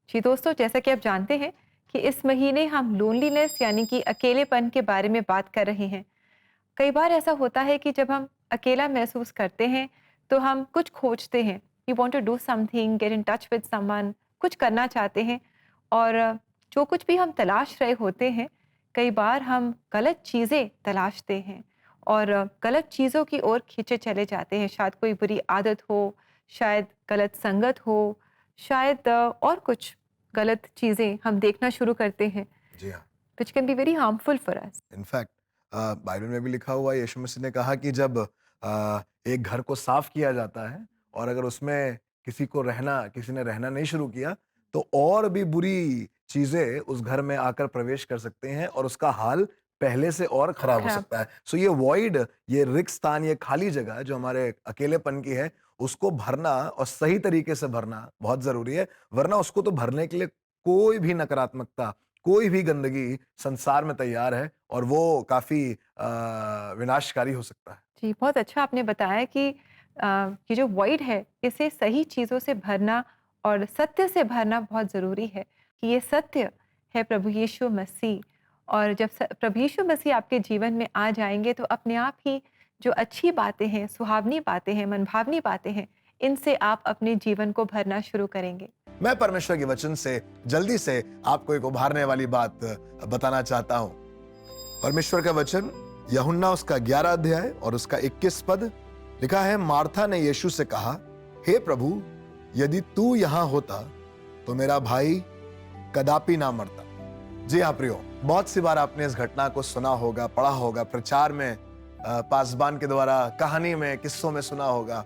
जी दोस्तों, जैसा कि आप जानते हैं कि इस महीने हम लोनलीनेस यानी कि अकेलेपन के बारे में बात कर रहे हैं। कई बार ऐसा होता है कि जब हम अकेला महसूस करते हैं, तो हम कुछ खोजते हैं। We want to do something, get in touch with someone, कुछ करना चाहते हैं और जो कुछ भी हम तलाश रहे होते हैं, कई बार हम गलत चीज़ें तलाशते हैं और गलत चीज़ों की ओर खींचे चले जाते हैं। शायद कोई बुरी आदत हो, शायद गलत संगत हो, शायद और कुछ गलत चीज़ें हम देखना शुरू करते हैं, जी हाँ। Which can be very harmful for us. In fact Bible में भी लिखा हुआ है, यीशु मसीह ने कहा कि जब एक घर को साफ किया जाता है और अगर उसमें किसी ने रहना नहीं शुरू किया, तो और भी बुरी चीजें उस घर में आकर प्रवेश कर सकते हैं और उसका हाल पहले से और खराब हो खराब। सकता है। सो ये वॉइड, ये रिक्त स्थान, ये खाली जगह जो हमारे अकेलेपन की है, उसको भरना और सही तरीके से भरना बहुत जरूरी है। वरना उसको तो भरने के लिए कोई भी नकारात्मकता, कोई भी गंदगी संसार में तैयार है और वो काफ़ी विनाशकारी हो सकता है। जी, बहुत अच्छा आपने बताया कि ये जो वॉइड है, इसे सही चीज़ों से भरना और सत्य से भरना बहुत ज़रूरी है कि ये सत्य है प्रभु यीशु मसीह। और जब प्रभु यीशु मसीह आपके जीवन में आ जाएँगे, तो अपने आप ही जो अच्छी बातें हैं, सुहावनी बातें हैं, मनभावनी बातें हैं, इनसे आप अपने जीवन को भरना शुरू करेंगे। मैं परमेश्वर के वचन से जल्दी से आपको एक उभारने वाली बात बताना चाहता हूं। परमेश्वर का वचन यूहन्ना उसका 11 अध्याय और उसका 21 पद लिखा है, मार्था ने यीशु से कहा, हे प्रभु, यदि तू यहां होता तो मेरा भाई कदापि ना मरता। जी हाँ प्रियो, बहुत सी बार आपने इस घटना को सुना होगा, पढ़ा होगा, प्रचार में, पासबान के द्वारा, कहानी में, किस्सों में सुना होगा।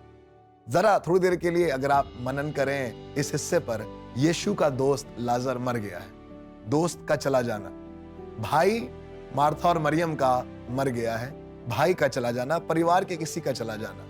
जरा थोड़ी देर के लिए अगर आप मनन करें इस हिस्से पर, यीशु का दोस्त लाजर मर गया है। दोस्त का चला जाना, भाई मार्था और मरियम का मर गया है, भाई का चला जाना, परिवार के किसी का चला जाना,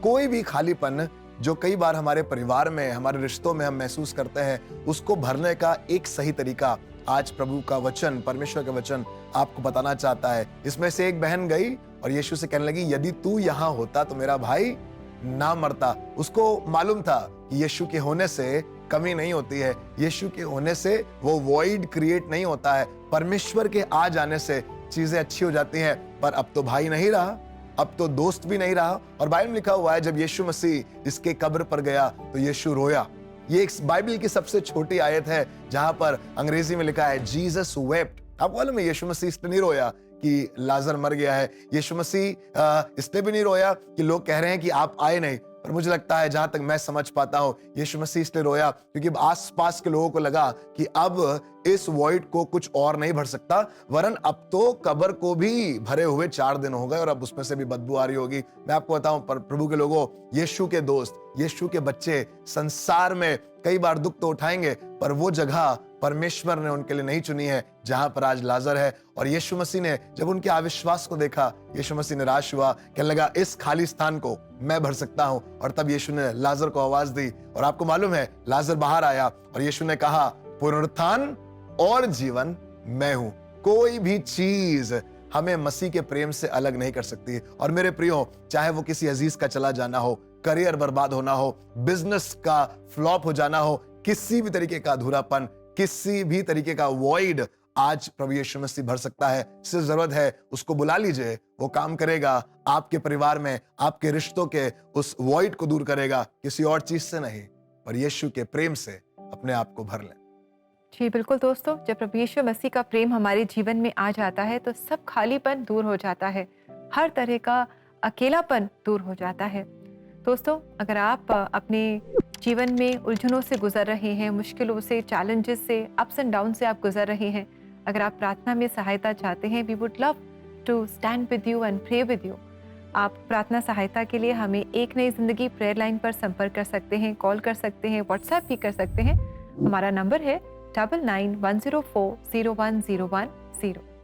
कोई भी खालीपन जो कई बार हमारे परिवार में, हमारे रिश्तों में हम महसूस करते हैं, उसको भरने का एक सही तरीका आज प्रभु का वचन, परमेश्वर का वचन आपको बताना चाहता है। इसमें से एक बहन गई और यीशु से कहने लगी, यदि तू यहां होता तो मेरा भाई ना मरता। उसको मालूम था कि यीशु के होने से कमी नहीं होती है, यीशु के होने से वो वॉइड क्रिएट नहीं होता है, परमेश्वर के आ जाने से चीजें अच्छी हो जाती हैं। पर अब तो भाई नहीं रहा, अब तो दोस्त भी नहीं रहा। और बाइबल में लिखा हुआ है, जब यीशु मसीह इसके कब्र पर गया तो यीशु रोया। ये एक बाइबल की सबसे छोटी आयत है जहां पर अंग्रेजी में लिखा है जीसस वेप्ट। आपको मालूम है, यीशु मसीह इसलिए नहीं रोया कि लाजर मर गया है, यीशु मसीह इसलिए भी नहीं रोया कि लोग कह रहे हैं कि आप आए नहीं। पर मुझे लगता है, जहां तक मैं समझ पाता हूं, यीशु मसीह इसलिए रोया क्योंकि आसपास के लोगों को लगा कि अब इस वॉइड को कुछ और नहीं भर सकता, वरन अब तो कब्र को भी भरे हुए 4 दिन हो गए और अब उसमें से भी बदबू आ रही होगी। मैं आपको बताऊं, पर प्रभु के लोगों, यीशु के दोस्त, यीशु के बच्चे संसार में कई बार दुख तो उठाएंगे, पर वो जगह परमेश्वर ने उनके लिए नहीं चुनी है जहां पर आज लाजर है। और यीशु मसीह ने जब उनके अविश्वास को देखा, यीशु मसीह निराश हुआ, कहने लगा इस खाली स्थान को मैं भर सकता हूं। और तब यीशु ने लाजर को आवाज दी और आपको मालूम है, लाजर बाहर आया और यीशु ने कहा, पुनरुत्थान और जीवन मैं हूं। कोई भी चीज हमें मसीह के प्रेम से अलग नहीं कर सकती। और मेरे प्रियो, चाहे वो किसी अजीज का चला जाना हो, करियर बर्बाद होना हो, बिजनेस का फ्लॉप हो जाना हो, किसी भी तरीके का अधूरापन, किसी भी तरीके का वॉइड, आज प्रभु यीशु मसीह भर सकता है। सिर्फ जरूरत है उसको बुला लीजिए, वो काम करेगा आपके परिवार में, आपके रिश्तों के उस वॉइड को दूर करेगा, किसी और चीज से नहीं, पर यीशु के प्रेम से अपने आप को भर लें। जी, बिल्कुल दोस्तों, जब प्रभु यीशु मसीह का प्रेम हमारे जीवन में आ जाता है, तो सब खालीपन दूर हो जाता है, हर तरह का अकेलापन दूर हो जाता है। दोस्तों, अगर आप अपने जीवन में उलझनों से गुजर रहे हैं, मुश्किलों से, चैलेंजेस से, अप्स एंड डाउन से आप गुजर रहे हैं, अगर आप प्रार्थना में सहायता चाहते हैं, we would love to stand with you and pray with you. आप प्रार्थना सहायता के लिए हमें एक नई जिंदगी प्रेयर लाइन पर संपर्क कर सकते हैं, कॉल कर सकते हैं, व्हाट्सएप भी कर सकते हैं। हमारा नंबर है 9910401010।